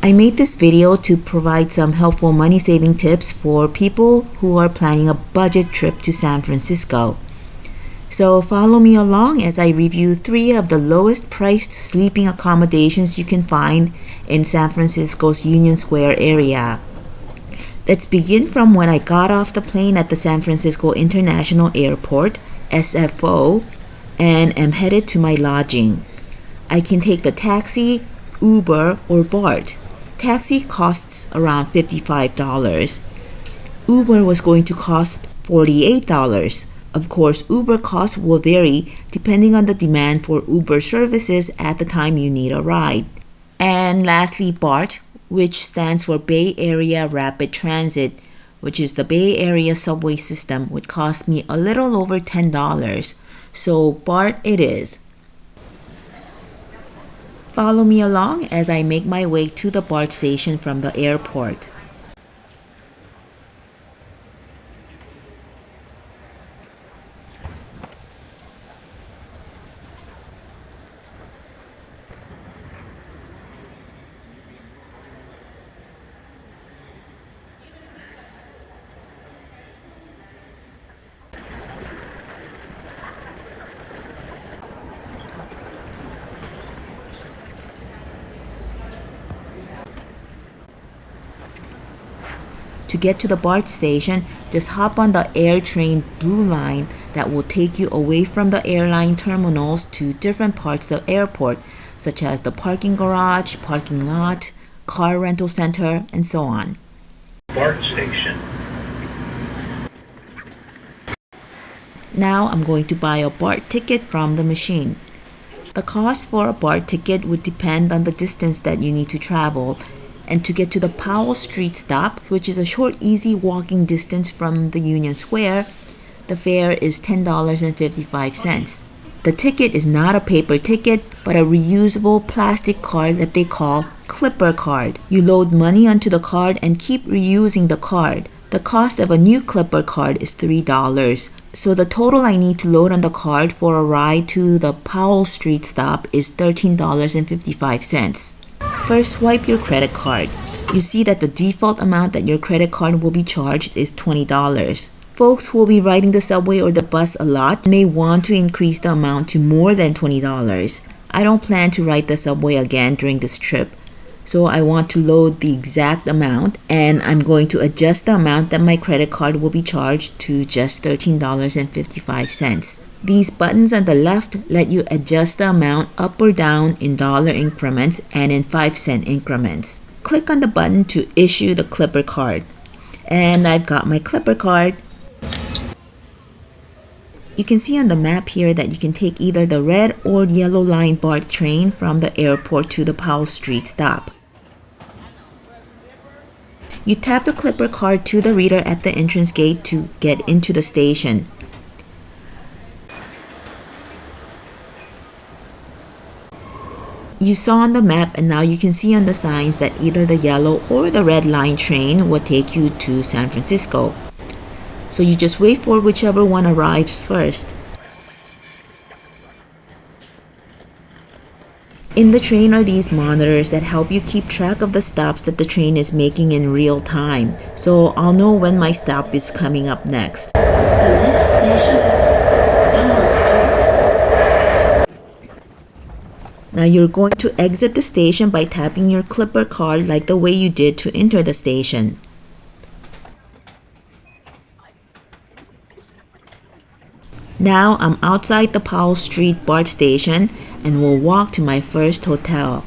I made this video to provide some helpful money-saving tips for people who are planning a budget trip to San Francisco. So follow me along as I review 3 of the lowest priced sleeping accommodations you can find in San Francisco's Union Square area. Let's begin from when I got off the plane at the San Francisco International Airport, SFO, and am headed to my lodging. I can take the taxi, Uber, or Bart. Taxi costs around $55. Uber was going to cost $48. Of course, Uber costs will vary depending on the demand for Uber services at the time you need a ride. And lastly, BART, which stands for Bay Area Rapid Transit, which is the Bay Area subway system, would cost me a little over $10. So BART it is. Follow me along as I make my way to the BART station from the airport. To get to the BART station, just hop on the AirTrain Blue Line that will take you away from the airline terminals to different parts of the airport, such as the parking garage, parking lot, car rental center, and so on. BART station. Now I'm going to buy a BART ticket from the machine. The cost for a BART ticket would depend on the distance that you need to travel. And to get to the Powell Street stop, which is a short, easy walking distance from the Union Square, the fare is $10.55. The ticket is not a paper ticket, but a reusable plastic card that they call Clipper card. You load money onto the card and keep reusing the card. The cost of a new Clipper card is $3. So the total I need to load on the card for a ride to the Powell Street stop is $13.55. First, swipe your credit card. You see that the default amount that your credit card will be charged is $20. Folks who will be riding the subway or the bus a lot may want to increase the amount to more than $20. I don't plan to ride the subway again during this trip, so I want to load the exact amount, and I'm going to adjust the amount that my credit card will be charged to just $13.55. These buttons on the left let you adjust the amount up or down in dollar increments and in 5-cent increments. Click on the button to issue the Clipper card. And I've got my Clipper card. You can see on the map here that you can take either the red or yellow line BART train from the airport to the Powell Street stop. You tap the Clipper card to the reader at the entrance gate to get into the station. You saw on the map, and now you can see on the signs that either the yellow or the red line train will take you to San Francisco. So you just wait for whichever one arrives first. In the train are these monitors that help you keep track of the stops that the train is making in real time. So I'll know when my stop is coming up next. The next station is Now you're going to exit the station by tapping your Clipper card like the way you did to enter the station. Now I'm outside the Powell Street BART station and will walk to my first hotel.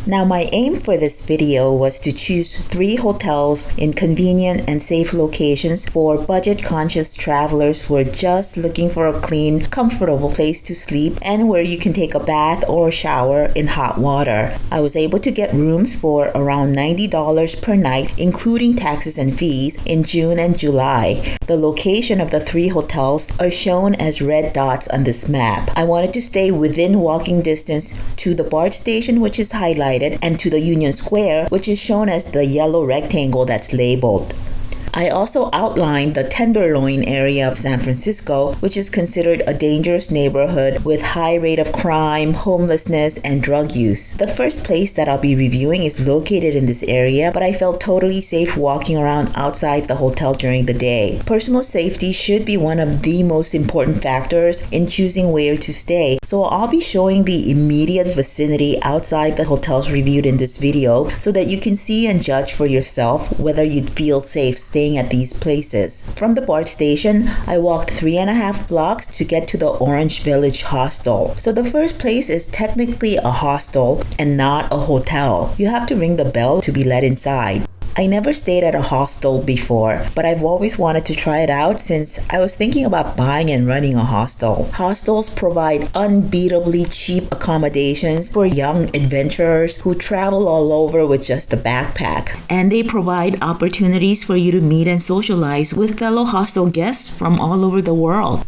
Now my aim for this video was to choose 3 hotels in convenient and safe locations for budget-conscious travelers who are just looking for a clean, comfortable place to sleep and where you can take a bath or shower in hot water. I was able to get rooms for around $90 per night, including taxes and fees, in June and July. The location of the 3 hotels are shown as red dots on this map. I wanted to stay within walking distance to the BART station, which is highlighted, and to the Union Square, which is shown as the yellow rectangle that's labeled. I also outlined the Tenderloin area of San Francisco, which is considered a dangerous neighborhood with high rate of crime, homelessness, and drug use. The first place that I'll be reviewing is located in this area, but I felt totally safe walking around outside the hotel during the day. Personal safety should be one of the most important factors in choosing where to stay, so I'll be showing the immediate vicinity outside the hotels reviewed in this video so that you can see and judge for yourself whether you'd feel safe staying at these places. From the BART station, I walked 3.5 blocks to get to the Orange Village Hostel. So the first place is technically a hostel and not a hotel. You have to ring the bell to be let inside. I never stayed at a hostel before, but I've always wanted to try it out since I was thinking about buying and running a hostel. Hostels provide unbeatably cheap accommodations for young adventurers who travel all over with just a backpack. And they provide opportunities for you to meet and socialize with fellow hostel guests from all over the world.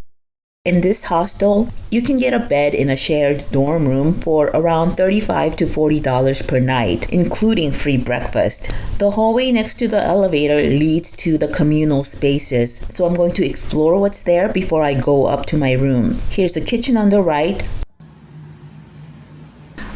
In this hostel, you can get a bed in a shared dorm room for around $35 to $40 per night, including free breakfast. The hallway next to the elevator leads to the communal spaces, so I'm going to explore what's there before I go up to my room. Here's the kitchen on the right.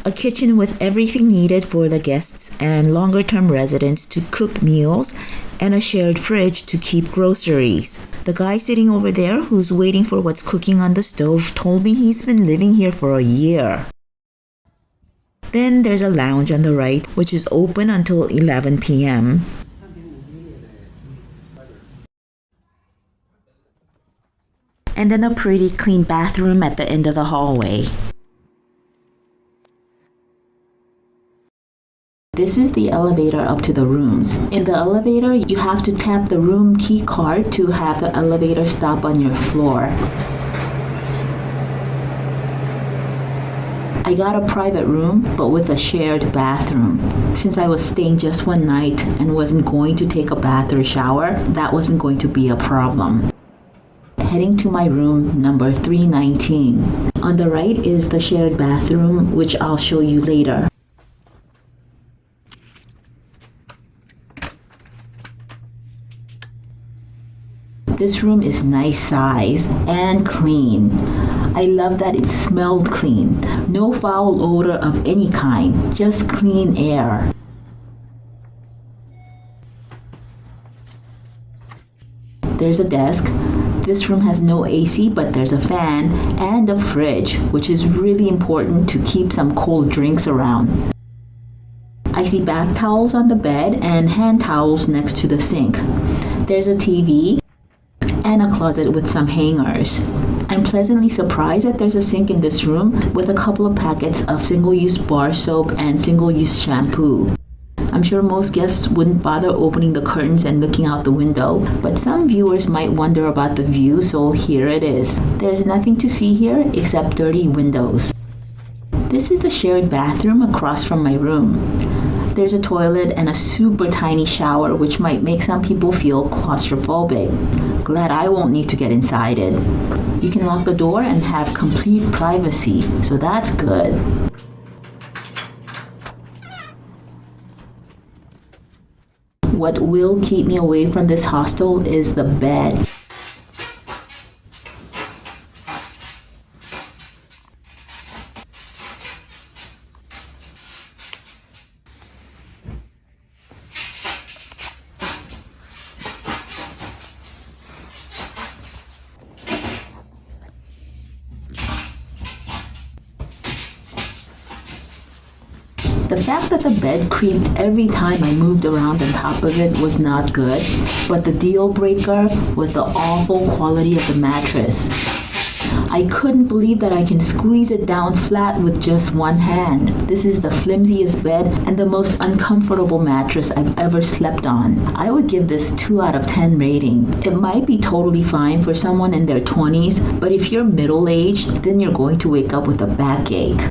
A kitchen with everything needed for the guests and longer-term residents to cook meals, and a shared fridge to keep groceries. The guy sitting over there who's waiting for what's cooking on the stove told me he's been living here for a year. Then there's a lounge on the right, which is open until 11 p.m. And then a pretty clean bathroom at the end of the hallway. This is the elevator up to the rooms. In the elevator, you have to tap the room key card to have the elevator stop on your floor. I got a private room, but with a shared bathroom. Since I was staying just one night and wasn't going to take a bath or shower, that wasn't going to be a problem. Heading to my room number 319. On the right is the shared bathroom, which I'll show you later. This room is nice size and clean. I love that it smelled clean. No foul odor of any kind, just clean air. There's a desk. This room has no AC, but there's a fan and a fridge, which is really important to keep some cold drinks around. I see bath towels on the bed and hand towels next to the sink. There's a TV and a closet with some hangers. I'm pleasantly surprised that there's a sink in this room with a couple of packets of single-use bar soap and single-use shampoo. I'm sure most guests wouldn't bother opening the curtains and looking out the window, but some viewers might wonder about the view, so here it is. There's nothing to see here except dirty windows. This is the shared bathroom across from my room. There's a toilet and a super tiny shower, which might make some people feel claustrophobic. Glad I won't need to get inside it. You can lock the door and have complete privacy, so that's good. What will keep me away from this hostel is the bed. The fact that the bed creaked every time I moved around on top of it was not good, but the deal breaker was the awful quality of the mattress. I couldn't believe that I can squeeze it down flat with just one hand. This is the flimsiest bed and the most uncomfortable mattress I've ever slept on. I would give this 2 out of 10 rating. It might be totally fine for someone in their 20s, but if you're middle-aged, then you're going to wake up with a backache.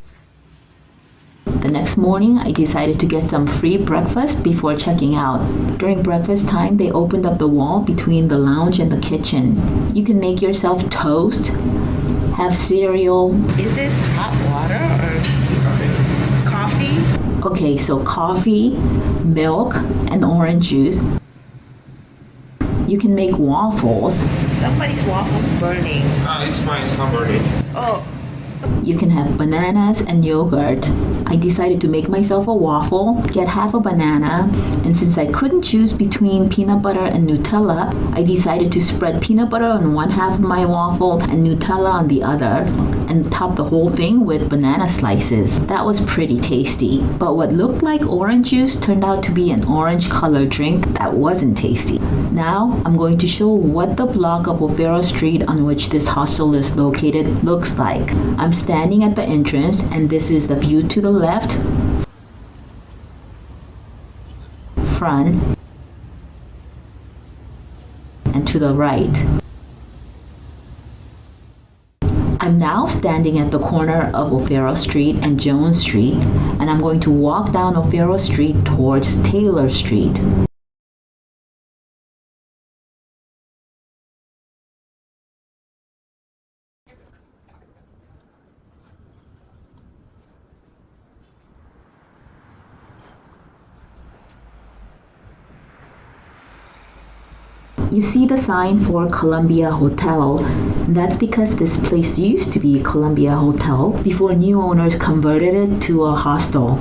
The next morning, I decided to get some free breakfast before checking out. During breakfast time, they opened up the wall between the lounge and the kitchen. You can make yourself toast, have cereal. Is this hot water or coffee? Okay, so coffee, milk, and orange juice. you can make waffles. Somebody's waffles burning. It's fine, it's not burning. Oh, You can have bananas and yogurt. I decided to make myself a waffle, get half a banana, and since I couldn't choose between peanut butter and Nutella, I decided to spread peanut butter on one half of my waffle and Nutella on the other, and top the whole thing with banana slices. That was pretty tasty. But what looked like orange juice turned out to be an orange colored drink that wasn't tasty. Now, I'm going to show what the block of O'Farrell Street on which this hostel is located looks like. I'm standing at the entrance, and this is the view to the left, front, and to the right. I'm now standing at the corner of O'Farrell Street and Jones Street, and I'm going to walk down O'Farrell Street towards Taylor Street. You see the sign for Columbia Hotel. That's because this place used to be Columbia Hotel before new owners converted it to a hostel.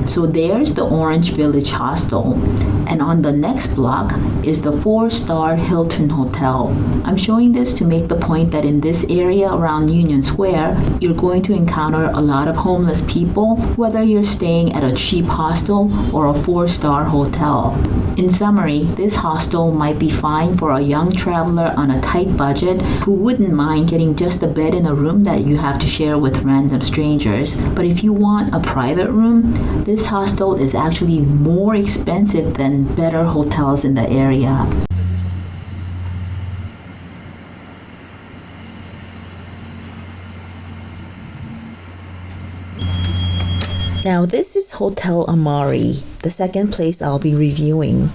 So there's the Orange Village Hostel, and on the next block is the 4-star Hilton Hotel. I'm showing this to make the point that in this area around Union Square, you're going to encounter a lot of homeless people, whether you're staying at a cheap hostel or a 4-star hotel. In summary, this hostel might be fine for a young traveler on a tight budget who wouldn't mind getting just a bed in a room that you have to share with random strangers. But if you want a private room, this hostel is actually more expensive than better hotels in the area. Now this is Hotel Amari, the second place I'll be reviewing.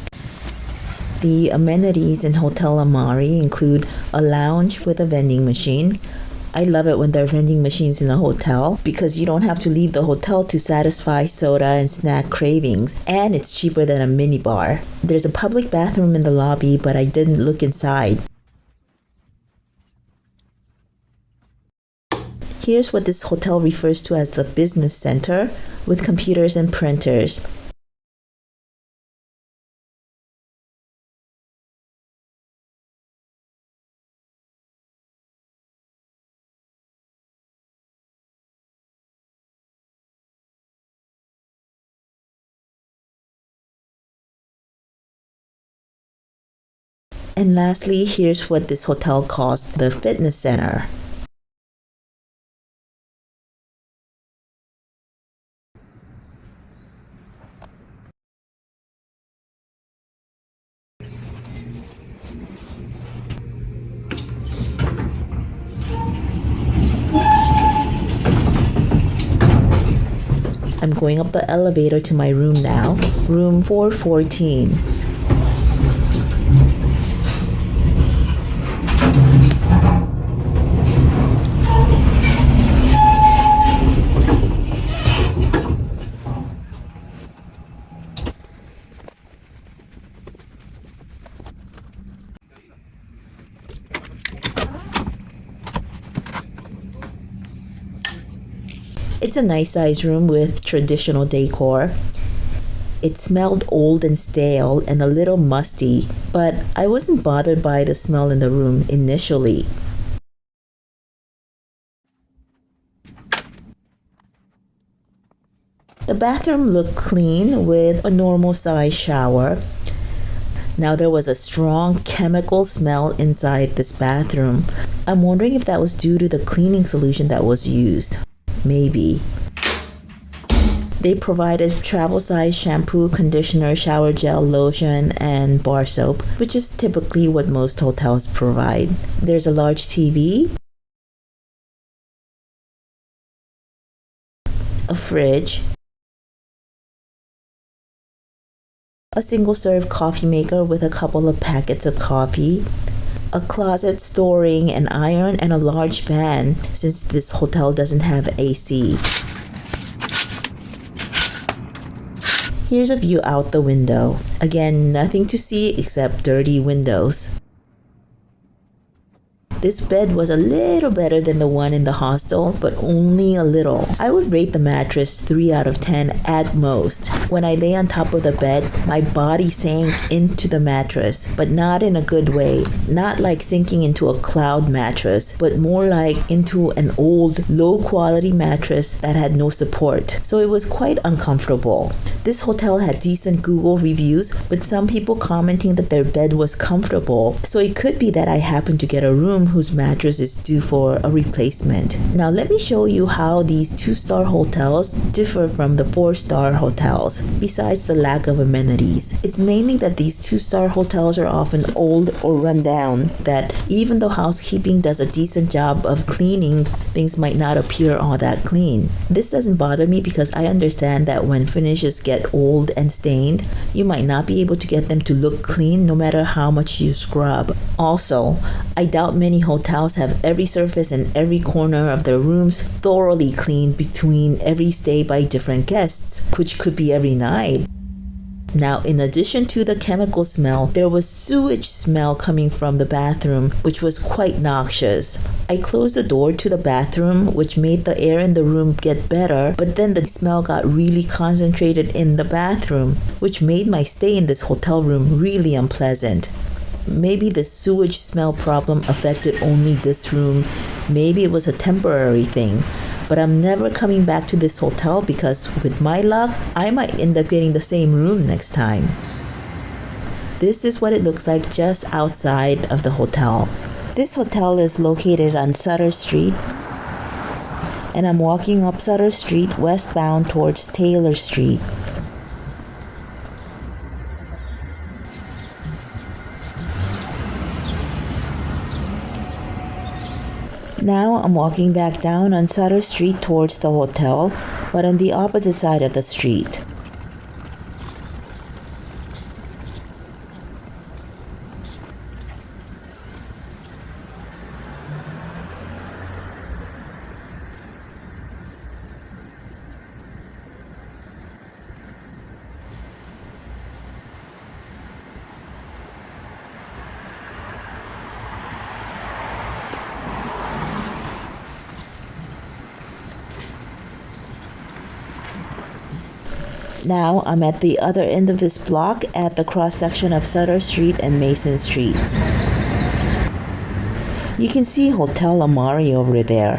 The amenities in Hotel Amari include a lounge with a vending machine. I love it when there are vending machines in a hotel because you don't have to leave the hotel to satisfy soda and snack cravings, and it's cheaper than a minibar. There's a public bathroom in the lobby, but I didn't look inside. Here's what this hotel refers to as the business center with computers and printers. And lastly, here's what this hotel calls the fitness center. I'm going up the elevator to my room now, room 414. It's a nice sized room with traditional decor. It smelled old and stale and a little musty, but I wasn't bothered by the smell in the room initially. The bathroom looked clean with a normal size shower. Now there was a strong chemical smell inside this bathroom. I'm wondering if that was due to the cleaning solution that was used. Maybe. They provided travel size shampoo, conditioner, shower gel, lotion, and bar soap, which is typically what most hotels provide. There's a large TV, a fridge, a single serve coffee maker with a couple of packets of coffee, a closet storing an iron, and a large fan since this hotel doesn't have AC. Here's a view out the window. Again, nothing to see except dirty windows. This bed was a little better than the one in the hostel, but only a little. I would rate the mattress 3 out of 10 at most. When I lay on top of the bed, my body sank into the mattress, but not in a good way. Not like sinking into a cloud mattress, but more like into an old, low-quality mattress that had no support. So it was quite uncomfortable. This hotel had decent Google reviews, with some people commenting that their bed was comfortable. So it could be that I happened to get a room whose mattress is due for a replacement. Now let me show you how these 2-star hotels differ from the 4-star hotels, besides the lack of amenities. It's mainly that these 2-star hotels are often old or run down, that even though housekeeping does a decent job of cleaning, things might not appear all that clean. This doesn't bother me because I understand that when finishes get old and stained, you might not be able to get them to look clean no matter how much you scrub. Also, I doubt many hotels have every surface and every corner of their rooms thoroughly cleaned between every stay by different guests, which could be every night. Now, in addition to the chemical smell, there was sewage smell coming from the bathroom, which was quite noxious. I closed the door to the bathroom, which made the air in the room get better, but then the smell got really concentrated in the bathroom, which made my stay in this hotel room really unpleasant. Maybe the sewage smell problem affected only this room. Maybe it was a temporary thing. But I'm never coming back to this hotel because with my luck, I might end up getting the same room next time. This is what it looks like just outside of the hotel. This hotel is located on Sutter Street, and I'm walking up Sutter Street westbound towards Taylor Street. Now I'm walking back down on Sutter Street towards the hotel, but on the opposite side of the street. Now I'm at the other end of this block at the cross-section of Sutter Street and Mason Street. You can see Hotel Amari over there.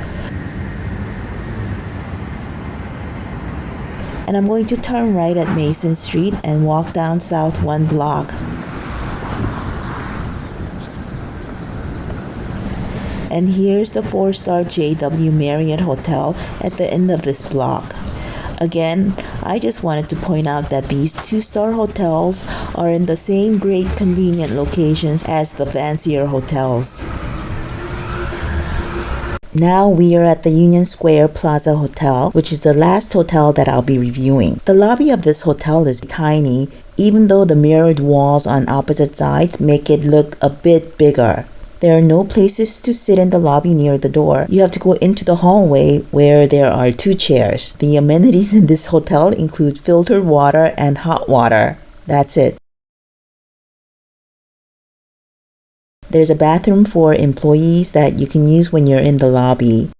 And I'm going to turn right at Mason Street and walk down south 1 block. And here's the 4-star JW Marriott Hotel at the end of this block. Again, I just wanted to point out that these 2-star hotels are in the same great convenient locations as the fancier hotels. Now we are at the Union Square Plaza Hotel, which is the last hotel that I'll be reviewing. The lobby of this hotel is tiny, even though the mirrored walls on opposite sides make it look a bit bigger. There are no places to sit in the lobby near the door. You have to go into the hallway where there are 2 chairs. The amenities in this hotel include filtered water and hot water. That's it. There's a bathroom for employees that you can use when you're in the lobby.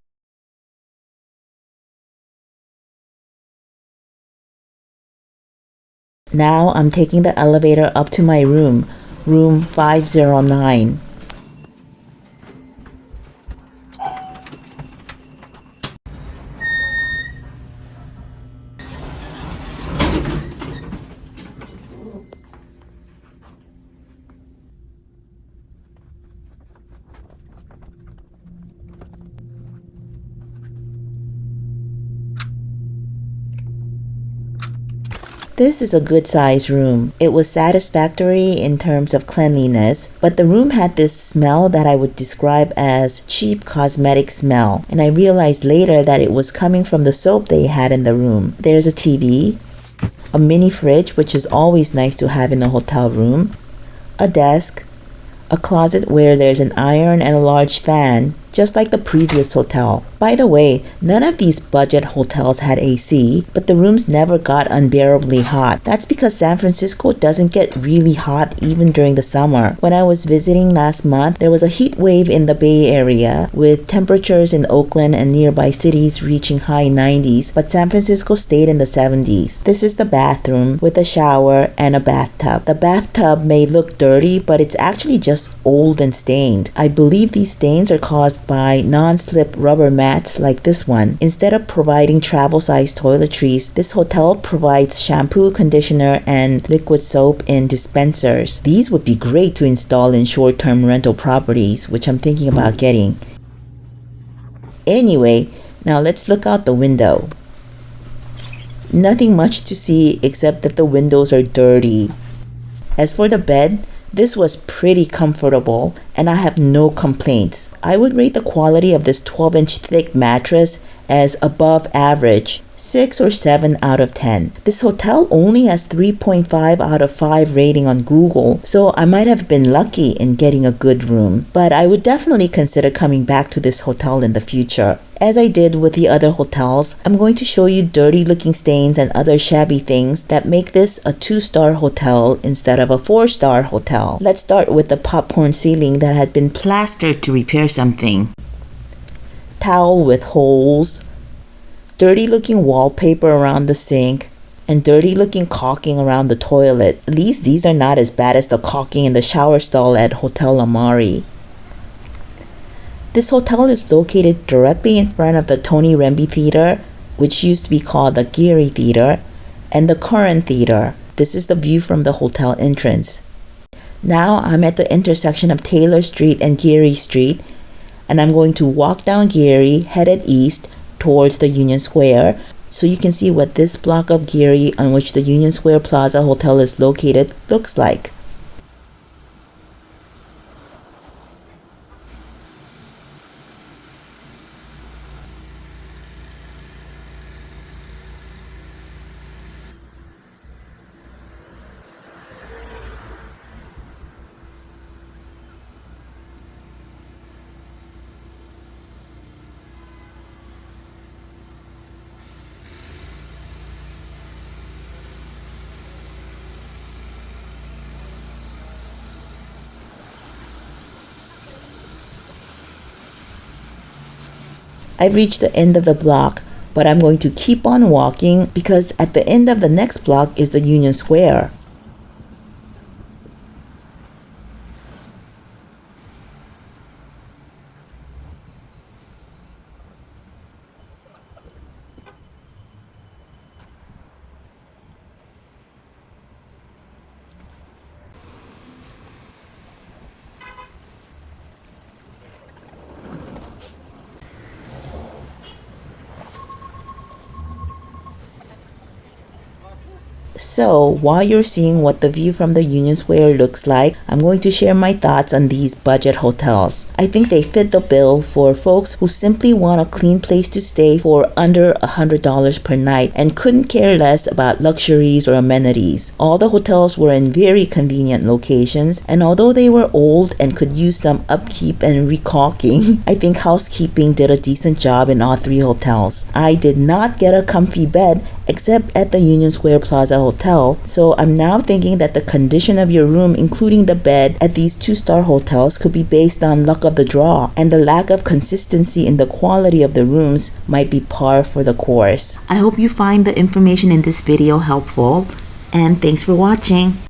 Now I'm taking the elevator up to my room 509. This is a good sized room. It was satisfactory in terms of cleanliness, but the room had this smell that I would describe as cheap cosmetic smell, and I realized later that it was coming from the soap they had in the room. There's a TV, a mini fridge, which is always nice to have in a hotel room, a desk, a closet where there's an iron and a large fan, just like the previous hotel. By the way, none of these budget hotels had AC, but the rooms never got unbearably hot. That's because San Francisco doesn't get really hot even during the summer. When I was visiting last month, there was a heat wave in the Bay Area with temperatures in Oakland and nearby cities reaching high 90s, but San Francisco stayed in the 70s. This is the bathroom with a shower and a bathtub. The bathtub may look dirty, but it's actually just old and stained. I believe these stains are caused by non-slip rubber mats like this one. Instead of providing travel-sized toiletries, this hotel provides shampoo, conditioner, and liquid soap in dispensers. These would be great to install in short-term rental properties, which I'm thinking about getting. Anyway, now let's look out the window. Nothing much to see except that the windows are dirty. As for the bed, this was pretty comfortable and I have no complaints. I would rate the quality of this 12-inch thick mattress as above average, 6 or 7 out of 10. This hotel only has 3.5 out of 5 rating on Google, so I might have been lucky in getting a good room, but I would definitely consider coming back to this hotel in the future. As I did with the other hotels, I'm going to show you dirty looking stains and other shabby things that make this a 2-star hotel instead of a 4-star hotel. Let's start with the popcorn ceiling that had been plastered to repair something. Towel with holes, dirty looking wallpaper around the sink, and dirty looking caulking around the toilet. At least these are not as bad as the caulking in the shower stall at Hotel Amari. This hotel is located directly in front of the Tony Remby Theater, which used to be called the Geary Theater, and the Current Theater. This is the view from the hotel entrance. Now I'm at the intersection of Taylor Street and Geary Street, and I'm going to walk down Geary, headed east towards the Union Square, so you can see what this block of Geary on which the Union Square Plaza Hotel is located looks like. I've reached the end of the block, but I'm going to keep on walking because at the end of the next block is the Union Square. So, while you're seeing what the view from the Union Square looks like, I'm going to share my thoughts on these budget hotels. I think they fit the bill for folks who simply want a clean place to stay for under $100 per night and couldn't care less about luxuries or amenities. All the hotels were in very convenient locations, and although they were old and could use some upkeep and recaulking, I think housekeeping did a decent job in all 3 hotels. I did not get a comfy bed except at the Union Square Plaza Hotel, so I'm now thinking that the condition of your room, including the bed at these 2-star hotels, could be based on luck of the draw, and the lack of consistency in the quality of the rooms might be par for the course. I hope you find the information in this video helpful, and thanks for watching.